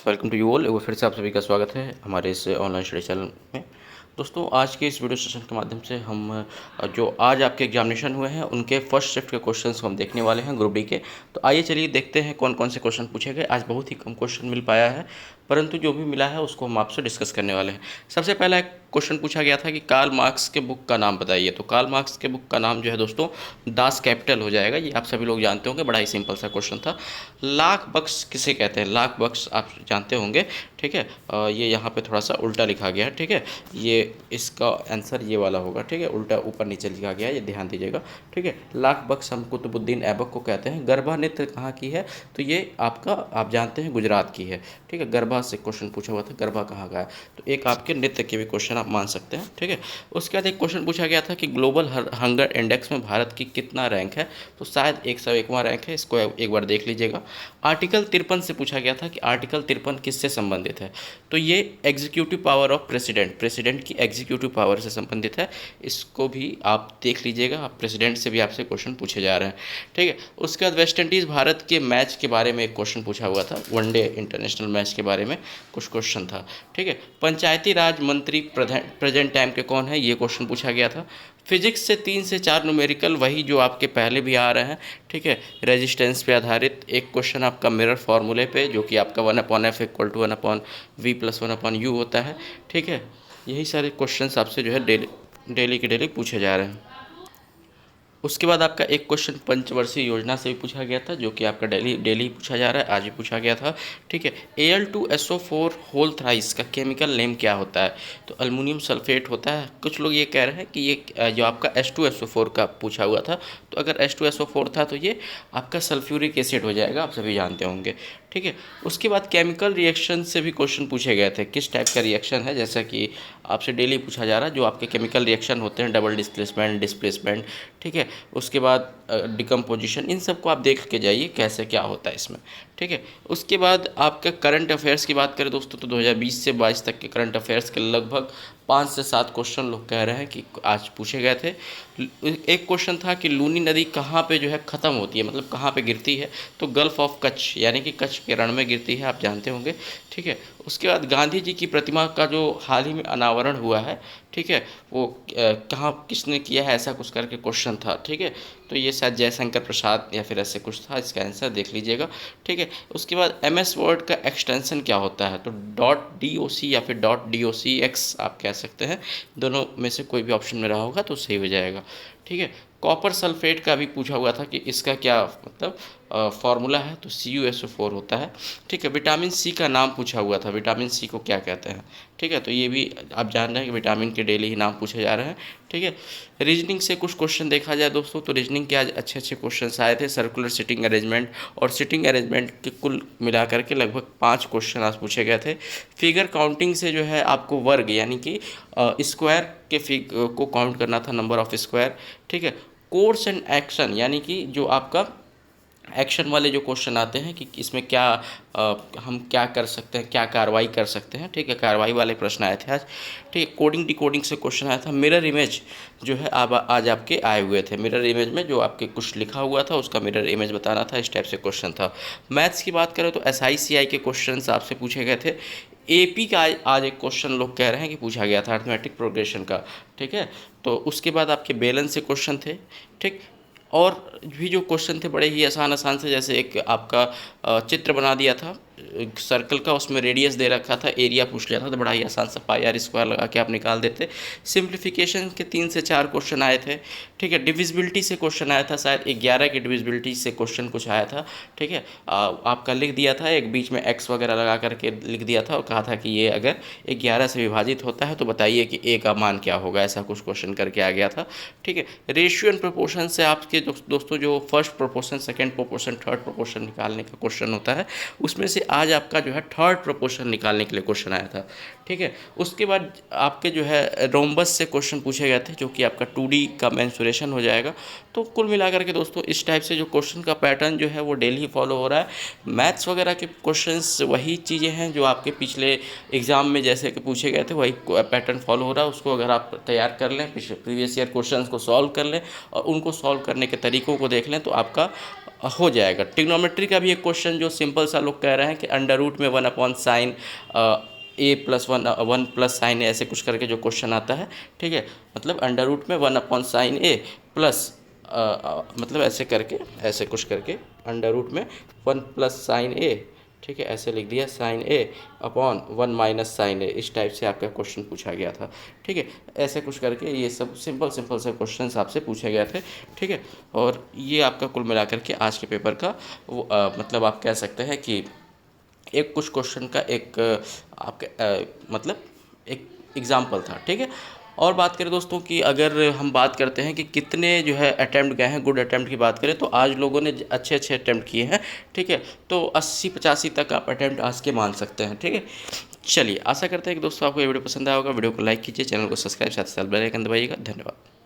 Welcome to you all. एक बार फिर से आप सभी का स्वागत है हमारे इस ऑनलाइन स्टडी चैनल में। दोस्तों, आज के इस वीडियो सेशन के माध्यम से हम जो आज आपके एग्जामिनेशन हुए हैं उनके फर्स्ट शिफ्ट के क्वेश्चंस को हम देखने वाले हैं ग्रुप डी के। तो आइए चलिए देखते हैं कौन कौन से क्वेश्चन पूछे गए। आज बहुत ही कम क्वेश्चन मिल पाया है, परंतु जो भी मिला है उसको हम आपसे डिस्कस करने वाले हैं। सबसे पहला एक क्वेश्चन पूछा गया था कि कार्ल मार्क्स के बुक का नाम बताइए। तो कार्ल मार्क्स के बुक का नाम जो है दोस्तों दास कैपिटल हो जाएगा। ये आप सभी लोग जानते होंगे, बड़ा ही सिंपल सा क्वेश्चन था। लाख बक्स किसे कहते हैं? लाख बक्स आप जानते होंगे, ठीक है। ये यहाँ पे थोड़ा सा उल्टा लिखा गया है, ठीक है। ये इसका आंसर ये वाला होगा, ठीक है। उल्टा ऊपर नीचे लिखा गया है, ये ध्यान दीजिएगा, ठीक है। लाख बक्स हम कुतुबुद्दीन ऐबक को कहते हैं। गरबा नृत्य कहाँ की है? तो ये आपका आप जानते हैं गुजरात की है, ठीक है। गरबा से क्वेश्चन पूछा हुआ था, गरबा कहाँ का है। तो एक आपके नृत्य के भी क्वेश्चन आप मान सकते हैं, ठीक है। उसके बाद एक क्वेश्चन पूछा गया था कि ग्लोबल हंगर इंडेक्स में भारत की कितना रैंक है? तो शायद 101वां रैंक है, इसको एक बार देख लीजिएगा। आर्टिकल 53 से पूछा गया था कि आर्टिकल 53 किससे संबंधित है? तो ये एग्जीक्यूटिव पावर ऑफ प्रेसिडेंट की एग्जीक्यूटिव पावर से संबंधित है। इसको भी आप देख लीजिएगा, आप प्रेसिडेंट से भी आपसे क्वेश्चन पूछे जा रहे हैं, ठीक है। उसके बाद वेस्ट इंडीज़ भारत के मैच के बारे में एक क्वेश्चन पूछा हुआ था, वनडे इंटरनेशनल मैच के बारे में कुछ क्वेश्चन था, ठीक है। पंचायती राज मंत्री प्रेजेंट टाइम के कौन है? ये क्वेश्चन पूछा गया था। फिजिक्स से 3 से 4 न्यूमेरिकल, वही जो आपके पहले भी आ रहे हैं, ठीक है। रेजिस्टेंस पे आधारित एक क्वेश्चन आपका मिरर फार्मूले पे, जो कि आपका 1/f equal to 1/v plus 1/u होता है, ठीक है। यही सारे क्वेश्चंस आपसे जो है डेली के डेली पूछे जा रहे हैं। उसके बाद आपका एक क्वेश्चन पंचवर्षीय योजना से भी पूछा गया था, जो कि आपका डेली पूछा जा रहा है, आज भी पूछा गया था, ठीक है। Al2SO4 होल थ्राइस का केमिकल नेम क्या होता है? तो अल्मीनियम सल्फेट होता है। कुछ लोग ये कह रहे हैं कि ये जो आपका H2SO4 का पूछा हुआ था, तो अगर H2SO4 था तो ये आपका सल्फ्यूरिक एसिड हो जाएगा, आप सभी जानते होंगे, ठीक है। उसके बाद केमिकल रिएक्शन से भी क्वेश्चन पूछे गए थे, किस टाइप का रिएक्शन है, जैसा कि आपसे डेली पूछा जा रहा है। जो आपके केमिकल रिएक्शन होते हैं, डबल डिस्प्लेसमेंट, ठीक है। उसके बाद डिकम्पोजिशन, इन सब को आप देख के जाइए कैसे क्या होता है इसमें, ठीक है। उसके बाद आपका करंट अफेयर्स की बात करें दोस्तों, तो 2020 से 22 तक के करंट अफेयर्स के लगभग 5 से 7 क्वेश्चन लोग कह रहे हैं कि आज पूछे गए थे। एक क्वेश्चन था कि लूनी नदी कहाँ पे जो है ख़त्म होती है, मतलब कहाँ पे गिरती है? तो गल्फ ऑफ कच्छ, यानी कि कच्छ के रण में गिरती है, आप जानते होंगे, ठीक है। उसके बाद गांधी जी की प्रतिमा का जो हाल ही में अनावरण हुआ है, ठीक है, वो कहाँ किसने किया है, ऐसा कुछ करके क्वेश्चन था, ठीक है। तो ये शायद जयशंकर प्रसाद या फिर ऐसे कुछ था, इसका आंसर देख लीजिएगा, ठीक है। उसके बाद MS वर्ड का एक्सटेंशन क्या होता है? तो .doc या फिर .docx आप कह सकते हैं, दोनों में से कोई भी ऑप्शन में रहा होगा तो सही हो जाएगा, ठीक है। कॉपर सल्फेट का भी पूछा हुआ था कि इसका क्या मतलब फार्मूला है, तो CuSO4 होता है, ठीक है। विटामिन सी का नाम पूछा हुआ था, विटामिन सी को क्या कहते हैं, ठीक है। तो ये भी आप जान रहे हैं कि विटामिन के डेली ही नाम पूछे जा रहे हैं, ठीक है। रीजनिंग से कुछ क्वेश्चन देखा जाए दोस्तों, तो रीजनिंग के आज अच्छे अच्छे क्वेश्चन आए थे। सर्कुलर सिटिंग अरेंजमेंट और सिटिंग अरेंजमेंट के कुल मिलाकर के लगभग 5 क्वेश्चन आज पूछे गए थे। फिगर काउंटिंग से जो है आपको वर्ग यानी कि स्क्वायर के को काउंट करना था, नंबर ऑफ स्क्वायर, ठीक है। कोर्स एंड एक्शन, यानी कि जो आपका एक्शन वाले जो क्वेश्चन आते हैं कि इसमें क्या हम क्या कर सकते हैं, क्या कार्रवाई कर सकते हैं, ठीक है। कार्रवाई वाले प्रश्न आए थे आज, ठीक है। कोडिंग डिकोडिंग से क्वेश्चन आया था। मिरर इमेज जो है आज आपके आए हुए थे। मिरर इमेज में जो आपके कुछ लिखा हुआ था उसका मिरर इमेज बताना था, इस टाइप से क्वेश्चन था। मैथ्स की बात करें तो SICI के क्वेश्चन आपसे पूछे गए थे। AP का आज एक क्वेश्चन लोग कह रहे हैं कि पूछा गया था, अर्थमेटिक प्रोग्रेशन का, ठीक है। तो उसके बाद आपके बैलेंस से क्वेश्चन थे, ठीक। और भी जो क्वेश्चन थे बड़े ही आसान से, जैसे एक आपका चित्र बना दिया था सर्कल का, उसमें रेडियस दे रखा था, एरिया पूछ लिया था, तो बड़ा ही आसान सा πr² लगा के आप निकाल देते। सिंप्लीफिकेशन के 3 से 4 क्वेश्चन आए थे, ठीक है। डिविजिबिलिटी से क्वेश्चन आया था, शायद 11 की डिविजिबिलिटी से क्वेश्चन कुछ आया था, ठीक है। आपका लिख दिया था, एक बीच में x वगैरह लगा करके लिख दिया था और कहा था कि ये अगर 11 से विभाजित होता है तो बताइए कि a का मान क्या होगा, ऐसा कुछ क्वेश्चन करके आ गया था, ठीक है। रेशियो एंड प्रोपोर्शन से आपके दोस्तों जो first proportion, second proportion, third proportion निकालने का क्वेश्चन होता है, उसमें से आज आपका जो है थर्ड प्रोपोर्शन निकालने के लिए क्वेश्चन आया था, ठीक है। उसके बाद आपके जो है रोम्बस से क्वेश्चन पूछे गए थे, जो कि आपका 2D का मेंसुरेशन हो जाएगा। तो कुल मिलाकर के दोस्तों इस टाइप से जो क्वेश्चन का पैटर्न जो है वो डेली फॉलो हो रहा है। मैथ्स वगैरह के क्वेश्चंस वही चीज़ें हैं जो आपके पिछले एग्ज़ाम में जैसे कि पूछे गए थे, वही पैटर्न फॉलो हो रहा है। उसको अगर आप तैयार कर लें, प्रीवियस ईयर क्वेश्चंस को सॉल्व कर लें और उनको सॉल्व करने के तरीक़ों को देख लें, तो आपका हो जाएगा। ट्रिग्नोमेट्री का भी एक क्वेश्चन जो सिंपल सा लोग कह रहे हैं कि अंडर रूट में 1/sin ए प्लस 1 ऐसे कुछ करके जो क्वेश्चन आता है, ठीक है, मतलब अंडर रूट में 1/sin ए प्लस मतलब ऐसे कुछ करके अंडर रूट में 1+sin ए, ठीक है, ऐसे लिख दिया sin ए अपॉन 1 - sin ए, इस टाइप से आपका क्वेश्चन पूछा गया था, ठीक है। ऐसे कुछ करके ये सब सिंपल से क्वेश्चंस आपसे पूछे गए थे, ठीक है। और ये आपका कुल मिलाकर के आज के पेपर का वो मतलब आप कह सकते हैं कि एक कुछ क्वेश्चन का एक आपके मतलब एक एग्जाम्पल था, ठीक है। और बात करें दोस्तों कि अगर हम बात करते हैं कि कितने जो है अटैम्प्ट गए हैं, गुड अटैम्प्ट की बात करें तो आज लोगों ने अच्छे अटैम्प्ट किए हैं, ठीक है। तो 80-85 तक आप अटैम्प्ट आज के मान सकते हैं, ठीक है। चलिए, आशा करते हैं कि दोस्तों आपको ये वीडियो पसंद आया होगा। वीडियो को लाइक कीजिए, चैनल को सब्सक्राइब, साथ ही साथ बेल आइकन दबाइएगा। धन्यवाद।